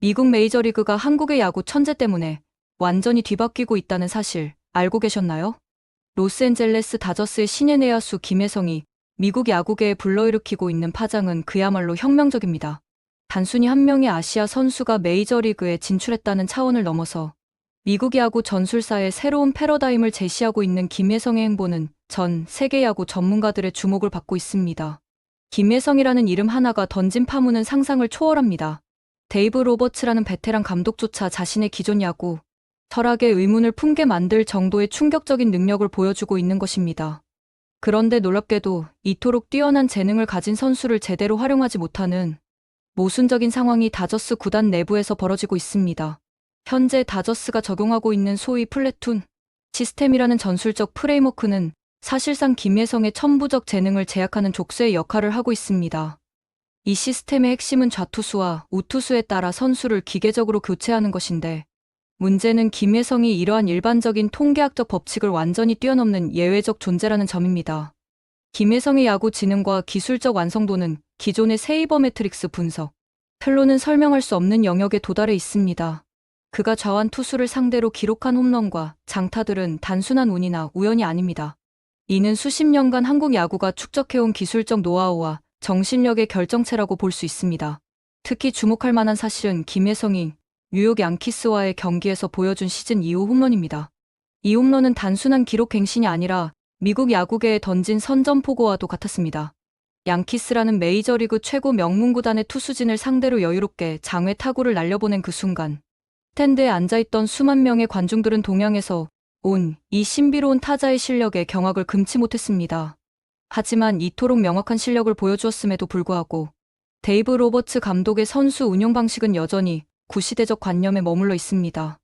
미국 메이저리그가 한국의 야구 천재 때문에 완전히 뒤바뀌고 있다는 사실 알고 계셨나요? 로스앤젤레스 다저스의 신예 내야수 김혜성이 미국 야구계에 불러일으키고 있는 파장은 그야말로 혁명적입니다. 단순히 한 명의 아시아 선수가 메이저리그에 진출했다는 차원을 넘어서 미국 야구 전술사의 새로운 패러다임을 제시하고 있는 김혜성의 행보는 전 세계 야구 전문가들의 주목을 받고 있습니다. 김혜성이라는 이름 하나가 던진 파문은 상상을 초월합니다. 데이브 로버츠라는 베테랑 감독조차 자신의 기존 야구 철학에 의문을 품게 만들 정도의 충격적인 능력을 보여주고 있는 것입니다. 그런데 놀랍게도 이토록 뛰어난 재능을 가진 선수를 제대로 활용하지 못하는 모순적인 상황이 다저스 구단 내부에서 벌어지고 있습니다. 현재 다저스가 적용하고 있는 소위 플래툰 시스템이라는 전술적 프레임워크는 사실상 김혜성의 천부적 재능을 제약하는 족쇄의 역할을 하고 있습니다. 이 시스템의 핵심은 좌투수와 우투수에 따라 선수를 기계적으로 교체하는 것인데, 문제는 김혜성이 이러한 일반적인 통계학적 법칙을 완전히 뛰어넘는 예외적 존재라는 점입니다. 김혜성의 야구 지능과 기술적 완성도는 기존의 세이버 매트릭스 분석 틀로는 설명할 수 없는 영역에 도달해 있습니다. 그가 좌완 투수를 상대로 기록한 홈런과 장타들은 단순한 운이나 우연이 아닙니다. 이는 수십 년간 한국 야구가 축적해온 기술적 노하우와 정신력의 결정체라고 볼 수 있습니다. 특히 주목할 만한 사실은 김혜성이 뉴욕 양키스와의 경기에서 보여준 시즌 2호 홈런입니다. 이 홈런은 단순한 기록 갱신이 아니라 미국 야구계에 던진 선전포고와도 같았습니다. 양키스라는 메이저리그 최고 명문구단의 투수진을 상대로 여유롭게 장외 타구를 날려보낸 그 순간, 스탠드에 앉아있던 수만 명의 관중들은 동양에서 온 이 신비로운 타자의 실력에 경악을 금치 못했습니다. 하지만 이토록 명확한 실력을 보여주었음에도 불구하고 데이브 로버츠 감독의 선수 운영 방식은 여전히 구시대적 관념에 머물러 있습니다.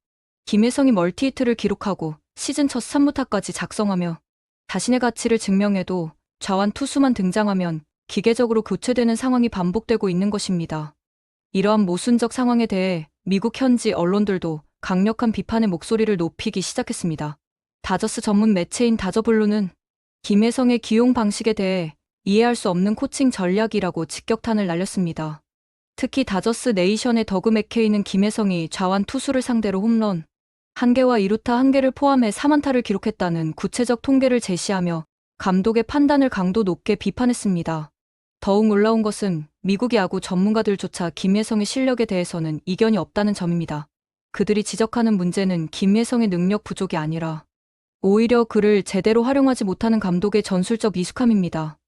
김혜성이 멀티히트를 기록하고 시즌 첫 3무타까지 작성하며 자신의 가치를 증명해도 좌완 투수만 등장하면 기계적으로 교체되는 상황이 반복되고 있는 것입니다. 이러한 모순적 상황에 대해 미국 현지 언론들도 강력한 비판의 목소리를 높이기 시작했습니다. 다저스 전문 매체인 다저블루는 김혜성의 기용 방식에 대해 이해할 수 없는 코칭 전략이라고 직격탄을 날렸습니다. 특히 다저스 네이션의 더그 맥케이는 김혜성이 좌완 투수를 상대로 홈런 1개와 2루타 1개를 포함해 4안타를 기록했다는 구체적 통계를 제시하며 감독의 판단을 강도 높게 비판했습니다. 더욱 놀라운 것은 미국 야구 전문가들조차 김혜성의 실력에 대해서는 이견이 없다는 점입니다. 그들이 지적하는 문제는 김혜성의 능력 부족이 아니라 오히려 그를 제대로 활용하지 못하는 감독의 전술적 미숙함입니다.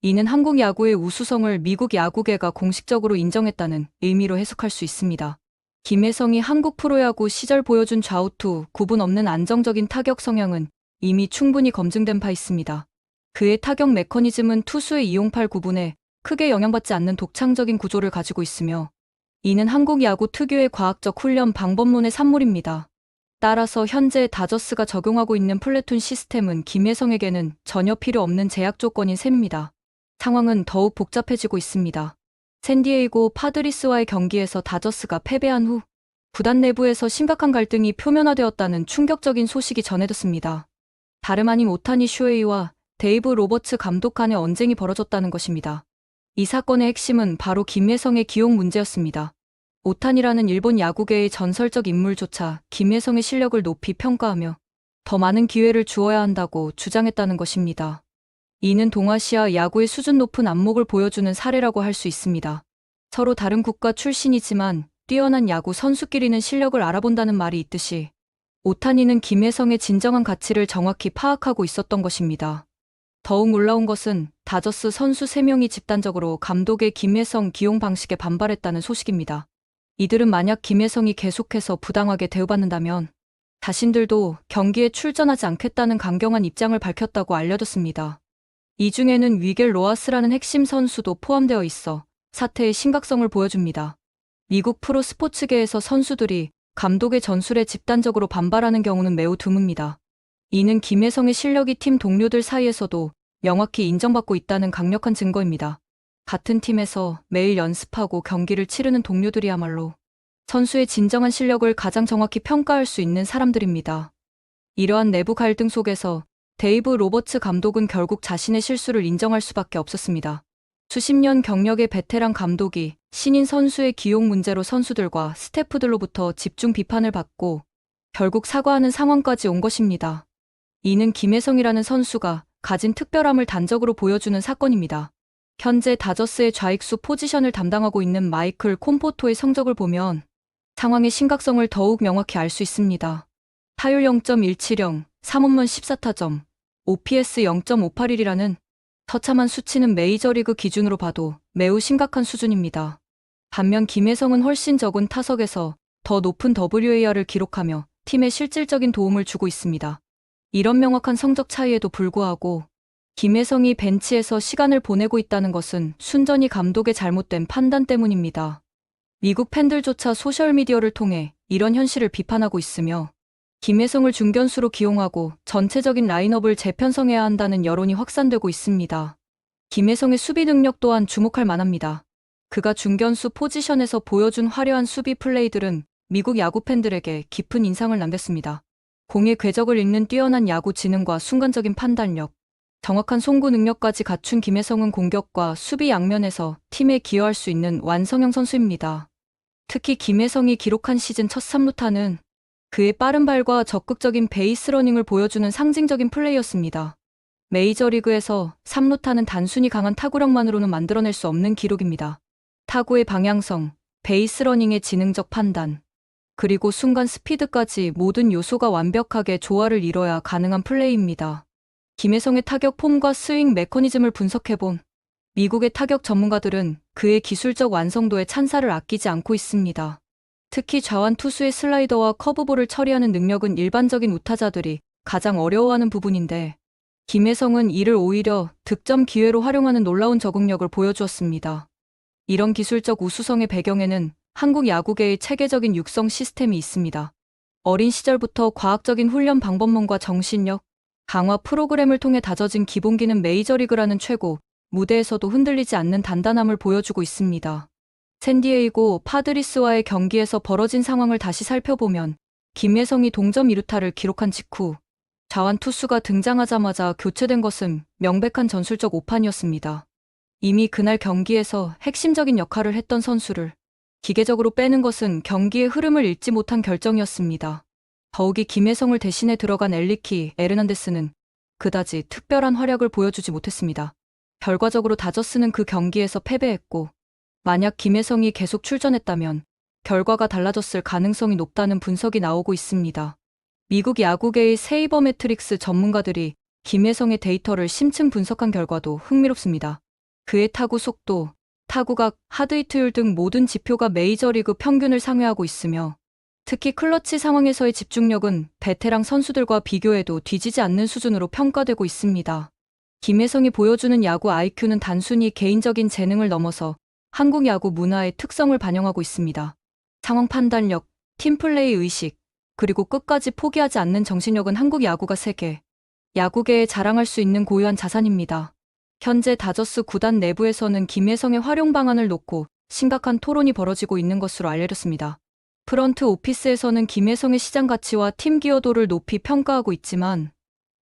이는 한국 야구의 우수성을 미국 야구계가 공식적으로 인정했다는 의미로 해석할 수 있습니다. 김혜성이 한국 프로야구 시절 보여준 좌우투 구분 없는 안정적인 타격 성향은 이미 충분히 검증된 바 있습니다. 그의 타격 메커니즘은 투수의 이용팔 구분에 크게 영향받지 않는 독창적인 구조를 가지고 있으며, 이는 한국 야구 특유의 과학적 훈련 방법론의 산물입니다. 따라서 현재 다저스가 적용하고 있는 플래툰 시스템은 김혜성에게는 전혀 필요 없는 제약 조건인 셈입니다. 상황은 더욱 복잡해지고 있습니다. 샌디에이고 파드리스와의 경기에서 다저스가 패배한 후 구단 내부에서 심각한 갈등이 표면화되었다는 충격적인 소식이 전해졌습니다. 다름 아닌 오타니 슈에이와 데이브 로버츠 감독 간의 언쟁이 벌어졌다는 것입니다. 이 사건의 핵심은 바로 김혜성의 기용 문제였습니다. 오타니라는 일본 야구계의 전설적 인물조차 김혜성의 실력을 높이 평가하며 더 많은 기회를 주어야 한다고 주장했다는 것입니다. 이는 동아시아 야구의 수준 높은 안목을 보여주는 사례라고 할 수 있습니다. 서로 다른 국가 출신이지만 뛰어난 야구 선수끼리는 실력을 알아본다는 말이 있듯이 오타니는 김혜성의 진정한 가치를 정확히 파악하고 있었던 것입니다. 더욱 놀라운 것은 다저스 선수 3명이 집단적으로 감독의 김혜성 기용 방식에 반발했다는 소식입니다. 이들은 만약 김혜성이 계속해서 부당하게 대우받는다면 자신들도 경기에 출전하지 않겠다는 강경한 입장을 밝혔다고 알려졌습니다. 이 중에는 위겔 로하스라는 핵심 선수도 포함되어 있어 사태의 심각성을 보여줍니다. 미국 프로 스포츠계에서 선수들이 감독의 전술에 집단적으로 반발하는 경우는 매우 드뭅니다. 이는 김혜성의 실력이 팀 동료들 사이에서도 명확히 인정받고 있다는 강력한 증거입니다. 같은 팀에서 매일 연습하고 경기를 치르는 동료들이야말로 선수의 진정한 실력을 가장 정확히 평가할 수 있는 사람들입니다. 이러한 내부 갈등 속에서 데이브 로버츠 감독은 결국 자신의 실수를 인정할 수밖에 없었습니다. 수십 년 경력의 베테랑 감독이 신인 선수의 기용 문제로 선수들과 스태프들로부터 집중 비판을 받고 결국 사과하는 상황까지 온 것입니다. 이는 김혜성이라는 선수가 가진 특별함을 단적으로 보여주는 사건입니다. 현재 다저스의 좌익수 포지션을 담당하고 있는 마이클 콤포토의 성적을 보면 상황의 심각성을 더욱 명확히 알 수 있습니다. 타율 0.170, 3홈런 14타점, OPS 0.581이라는 처참한 수치는 메이저리그 기준으로 봐도 매우 심각한 수준입니다. 반면 김혜성은 훨씬 적은 타석에서 더 높은 WAR을 기록하며 팀에 실질적인 도움을 주고 있습니다. 이런 명확한 성적 차이에도 불구하고 김혜성이 벤치에서 시간을 보내고 있다는 것은 순전히 감독의 잘못된 판단 때문입니다. 미국 팬들조차 소셜미디어를 통해 이런 현실을 비판하고 있으며 김혜성을 중견수로 기용하고 전체적인 라인업을 재편성해야 한다는 여론이 확산되고 있습니다. 김혜성의 수비 능력 또한 주목할 만합니다. 그가 중견수 포지션에서 보여준 화려한 수비 플레이들은 미국 야구 팬들에게 깊은 인상을 남겼습니다. 공의 궤적을 읽는 뛰어난 야구 지능과 순간적인 판단력, 정확한 송구 능력까지 갖춘 김혜성은 공격과 수비 양면에서 팀에 기여할 수 있는 완성형 선수입니다. 특히 김혜성이 기록한 시즌 첫 3루타는 그의 빠른 발과 적극적인 베이스 러닝을 보여주는 상징적인 플레이였습니다. 메이저리그에서 3루타는 단순히 강한 타구력만으로는 만들어낼 수 없는 기록입니다. 타구의 방향성, 베이스 러닝의 지능적 판단, 그리고 순간 스피드까지 모든 요소가 완벽하게 조화를 이뤄야 가능한 플레이입니다. 김혜성의 타격 폼과 스윙 메커니즘을 분석해본 미국의 타격 전문가들은 그의 기술적 완성도에 찬사를 아끼지 않고 있습니다. 특히 좌완 투수의 슬라이더와 커브볼을 처리하는 능력은 일반적인 우타자들이 가장 어려워하는 부분인데 김혜성은 이를 오히려 득점 기회로 활용하는 놀라운 적응력을 보여주었습니다. 이런 기술적 우수성의 배경에는 한국 야구계의 체계적인 육성 시스템이 있습니다. 어린 시절부터 과학적인 훈련 방법론과 정신력, 강화 프로그램을 통해 다져진 기본기는 메이저리그라는 최고 무대에서도 흔들리지 않는 단단함을 보여주고 있습니다. 샌디에이고 파드리스와의 경기에서 벌어진 상황을 다시 살펴보면 김혜성이 동점 2루타를 기록한 직후 좌완 투수가 등장하자마자 교체된 것은 명백한 전술적 오판이었습니다. 이미 그날 경기에서 핵심적인 역할을 했던 선수를 기계적으로 빼는 것은 경기의 흐름을 읽지 못한 결정이었습니다. 더욱이 김혜성을 대신해 들어간 엘리키 에르난데스는 그다지 특별한 활약을 보여주지 못했습니다. 결과적으로 다저스는 그 경기에서 패배했고 만약 김혜성이 계속 출전했다면 결과가 달라졌을 가능성이 높다는 분석이 나오고 있습니다. 미국 야구계의 세이버 매트릭스 전문가들이 김혜성의 데이터를 심층 분석한 결과도 흥미롭습니다. 그의 타구 속도, 타구각, 하드히트율 등 모든 지표가 메이저리그 평균을 상회하고 있으며 특히 클러치 상황에서의 집중력은 베테랑 선수들과 비교해도 뒤지지 않는 수준으로 평가되고 있습니다. 김혜성이 보여주는 야구 IQ는 단순히 개인적인 재능을 넘어서 한국 야구 문화의 특성을 반영하고 있습니다. 상황 판단력, 팀플레이 의식, 그리고 끝까지 포기하지 않는 정신력은 한국 야구가 세계 야구계에 자랑할 수 있는 고유한 자산입니다. 현재 다저스 구단 내부에서는 김혜성의 활용 방안을 놓고 심각한 토론이 벌어지고 있는 것으로 알려졌습니다. 프런트 오피스에서는 김혜성의 시장 가치와 팀 기여도를 높이 평가하고 있지만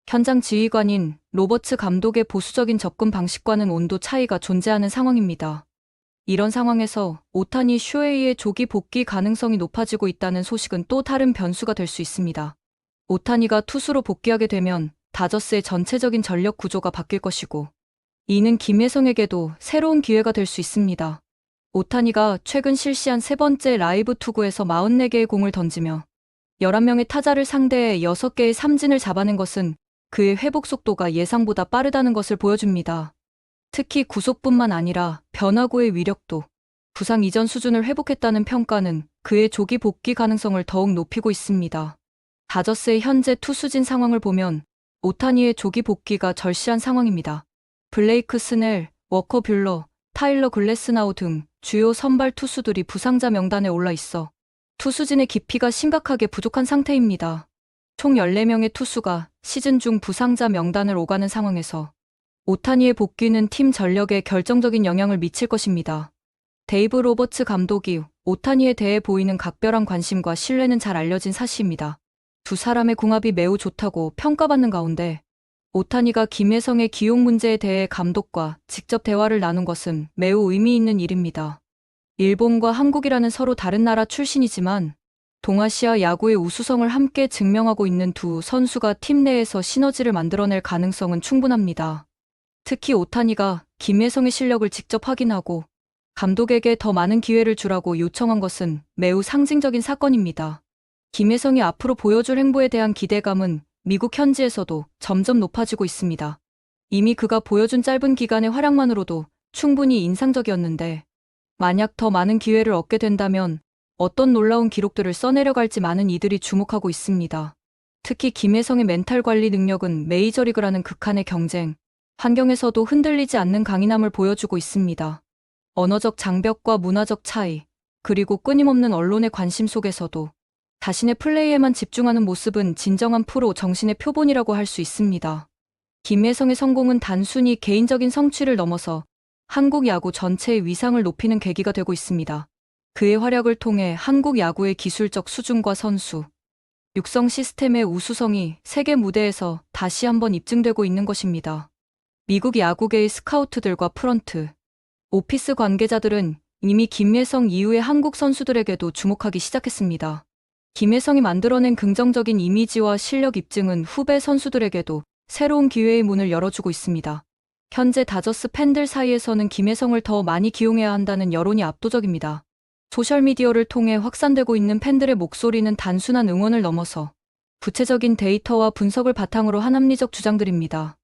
현장 지휘관인 로버츠 감독의 보수적인 접근 방식과는 온도 차이가 존재하는 상황입니다. 이런 상황에서 오타니 슈에이의 조기 복귀 가능성이 높아지고 있다는 소식은 또 다른 변수가 될 수 있습니다. 오타니가 투수로 복귀하게 되면 다저스의 전체적인 전력 구조가 바뀔 것이고 이는 김혜성에게도 새로운 기회가 될 수 있습니다. 오타니가 최근 실시한 세 번째 라이브 투구에서 44개의 공을 던지며 11명의 타자를 상대해 6개의 삼진을 잡아낸 것은 그의 회복 속도가 예상보다 빠르다는 것을 보여줍니다. 특히 구속뿐만 아니라 변화구의 위력도 부상 이전 수준을 회복했다는 평가는 그의 조기 복귀 가능성을 더욱 높이고 있습니다. 다저스의 현재 투수진 상황을 보면 오타니의 조기 복귀가 절실한 상황입니다. 블레이크 스넬, 워커 뷰러, 타일러 글래스나우 등 주요 선발 투수들이 부상자 명단에 올라 있어 투수진의 깊이가 심각하게 부족한 상태입니다. 총 14명의 투수가 시즌 중 부상자 명단을 오가는 상황에서 오타니의 복귀는 팀 전력에 결정적인 영향을 미칠 것입니다. 데이브 로버츠 감독이 오타니에 대해 보이는 각별한 관심과 신뢰는 잘 알려진 사실입니다. 두 사람의 궁합이 매우 좋다고 평가받는 가운데 오타니가 김혜성의 기용 문제에 대해 감독과 직접 대화를 나눈 것은 매우 의미 있는 일입니다. 일본과 한국이라는 서로 다른 나라 출신이지만 동아시아 야구의 우수성을 함께 증명하고 있는 두 선수가 팀 내에서 시너지를 만들어낼 가능성은 충분합니다. 특히 오타니가 김혜성의 실력을 직접 확인하고 감독에게 더 많은 기회를 주라고 요청한 것은 매우 상징적인 사건입니다. 김혜성이 앞으로 보여줄 행보에 대한 기대감은 미국 현지에서도 점점 높아지고 있습니다. 이미 그가 보여준 짧은 기간의 활약만으로도 충분히 인상적이었는데 만약 더 많은 기회를 얻게 된다면 어떤 놀라운 기록들을 써내려갈지 많은 이들이 주목하고 있습니다. 특히 김혜성의 멘탈 관리 능력은 메이저리그라는 극한의 경쟁 환경에서도 흔들리지 않는 강인함을 보여주고 있습니다. 언어적 장벽과 문화적 차이, 그리고 끊임없는 언론의 관심 속에서도 자신의 플레이에만 집중하는 모습은 진정한 프로 정신의 표본이라고 할 수 있습니다. 김혜성의 성공은 단순히 개인적인 성취를 넘어서 한국 야구 전체의 위상을 높이는 계기가 되고 있습니다. 그의 활약을 통해 한국 야구의 기술적 수준과 선수, 육성 시스템의 우수성이 세계 무대에서 다시 한번 입증되고 있는 것입니다. 미국 야구계의 스카우트들과 프런트, 오피스 관계자들은 이미 김혜성 이후의 한국 선수들에게도 주목하기 시작했습니다. 김혜성이 만들어낸 긍정적인 이미지와 실력 입증은 후배 선수들에게도 새로운 기회의 문을 열어주고 있습니다. 현재 다저스 팬들 사이에서는 김혜성을 더 많이 기용해야 한다는 여론이 압도적입니다. 소셜미디어를 통해 확산되고 있는 팬들의 목소리는 단순한 응원을 넘어서 구체적인 데이터와 분석을 바탕으로 한 합리적 주장들입니다.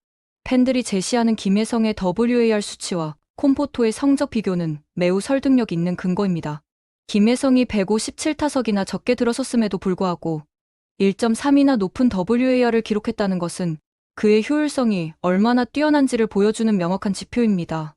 팬들이 제시하는 김혜성의 WAR 수치와 콤포토의 성적 비교는 매우 설득력 있는 근거입니다. 김혜성이 157타석이나 적게 들어섰음에도 불구하고 1.3이나 높은 WAR을 기록했다는 것은 그의 효율성이 얼마나 뛰어난지를 보여주는 명확한 지표입니다.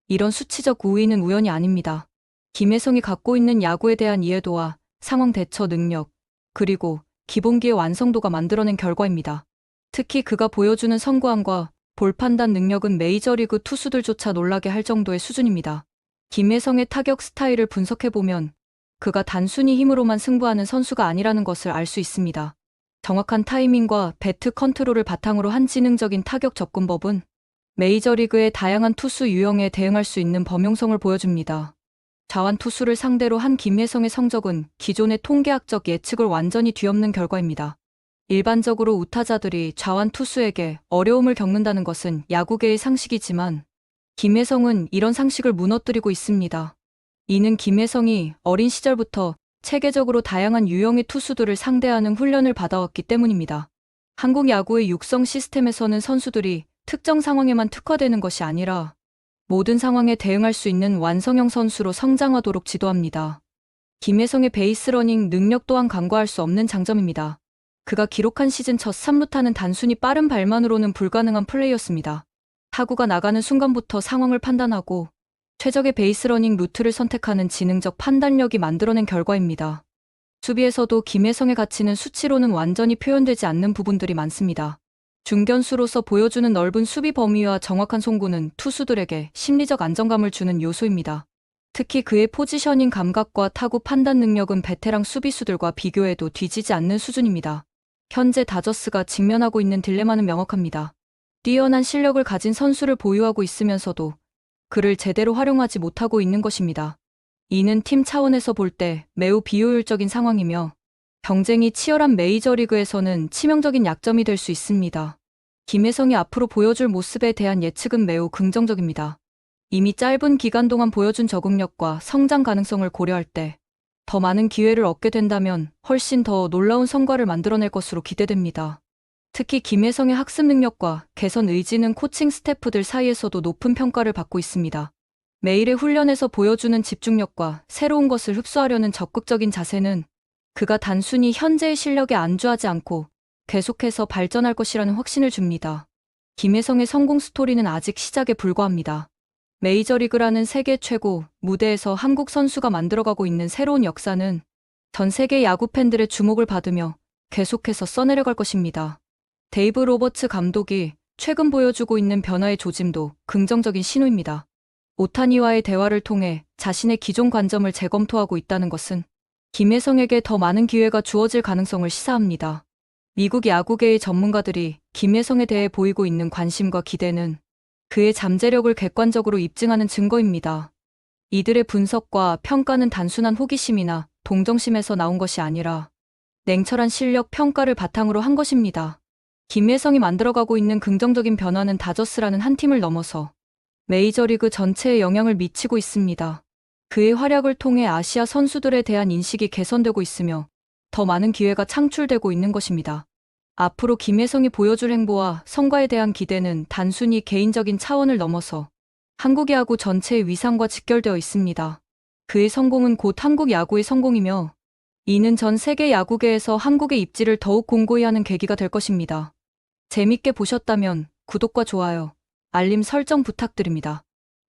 이런 수치적 우위는 우연이 아닙니다. 김혜성이 갖고 있는 야구에 대한 이해도와 상황 대처 능력, 그리고 기본기의 완성도가 만들어낸 결과입니다. 특히 그가 보여주는 선구안과 볼 판단 능력은 메이저리그 투수들조차 놀라게 할 정도의 수준입니다. 김혜성의 타격 스타일을 분석해보면 그가 단순히 힘으로만 승부하는 선수가 아니라는 것을 알 수 있습니다. 정확한 타이밍과 배트 컨트롤을 바탕으로 한 지능적인 타격 접근법은 메이저리그의 다양한 투수 유형에 대응할 수 있는 범용성을 보여줍니다. 좌완 투수를 상대로 한 김혜성의 성적은 기존의 통계학적 예측을 완전히 뒤엎는 결과입니다. 일반적으로 우타자들이 좌완 투수에게 어려움을 겪는다는 것은 야구계의 상식이지만 김혜성은 이런 상식을 무너뜨리고 있습니다. 이는 김혜성이 어린 시절부터 체계적으로 다양한 유형의 투수들을 상대하는 훈련을 받아왔기 때문입니다. 한국 야구의 육성 시스템에서는 선수들이 특정 상황에만 특화되는 것이 아니라 모든 상황에 대응할 수 있는 완성형 선수로 성장하도록 지도합니다. 김혜성의 베이스러닝 능력 또한 간과할 수 없는 장점입니다. 그가 기록한 시즌 첫 3루타는 단순히 빠른 발만으로는 불가능한 플레이였습니다. 타구가 나가는 순간부터 상황을 판단하고 최적의 베이스러닝 루트를 선택하는 지능적 판단력이 만들어낸 결과입니다. 수비에서도 김혜성의 가치는 수치로는 완전히 표현되지 않는 부분들이 많습니다. 중견수로서 보여주는 넓은 수비 범위와 정확한 송구는 투수들에게 심리적 안정감을 주는 요소입니다. 특히 그의 포지셔닝 감각과 타구 판단 능력은 베테랑 수비수들과 비교해도 뒤지지 않는 수준입니다. 현재 다저스가 직면하고 있는 딜레마는 명확합니다. 뛰어난 실력을 가진 선수를 보유하고 있으면서도 그를 제대로 활용하지 못하고 있는 것입니다. 이는 팀 차원에서 볼 때 매우 비효율적인 상황이며 경쟁이 치열한 메이저리그에서는 치명적인 약점이 될 수 있습니다. 김혜성이 앞으로 보여줄 모습에 대한 예측은 매우 긍정적입니다. 이미 짧은 기간 동안 보여준 적응력과 성장 가능성을 고려할 때 더 많은 기회를 얻게 된다면 훨씬 더 놀라운 성과를 만들어낼 것으로 기대됩니다. 특히 김혜성의 학습 능력과 개선 의지는 코칭 스태프들 사이에서도 높은 평가를 받고 있습니다. 매일의 훈련에서 보여주는 집중력과 새로운 것을 흡수하려는 적극적인 자세는 그가 단순히 현재의 실력에 안주하지 않고 계속해서 발전할 것이라는 확신을 줍니다. 김혜성의 성공 스토리는 아직 시작에 불과합니다. 메이저리그라는 세계 최고 무대에서 한국 선수가 만들어가고 있는 새로운 역사는 전 세계 야구 팬들의 주목을 받으며 계속해서 써내려갈 것입니다. 데이브 로버츠 감독이 최근 보여주고 있는 변화의 조짐도 긍정적인 신호입니다. 오타니와의 대화를 통해 자신의 기존 관점을 재검토하고 있다는 것은 김혜성에게 더 많은 기회가 주어질 가능성을 시사합니다. 미국 야구계의 전문가들이 김혜성에 대해 보이고 있는 관심과 기대는 그의 잠재력을 객관적으로 입증하는 증거입니다. 이들의 분석과 평가는 단순한 호기심이나 동정심에서 나온 것이 아니라 냉철한 실력 평가를 바탕으로 한 것입니다. 김혜성이 만들어가고 있는 긍정적인 변화는 다저스라는 한 팀을 넘어서 메이저리그 전체에 영향을 미치고 있습니다. 그의 활약을 통해 아시아 선수들에 대한 인식이 개선되고 있으며 더 많은 기회가 창출되고 있는 것입니다. 앞으로 김혜성이 보여줄 행보와 성과에 대한 기대는 단순히 개인적인 차원을 넘어서 한국 야구 전체의 위상과 직결되어 있습니다. 그의 성공은 곧 한국 야구의 성공이며 이는 전 세계 야구계에서 한국의 입지를 더욱 공고히 하는 계기가 될 것입니다. 재밌게 보셨다면 구독과 좋아요, 알림 설정 부탁드립니다.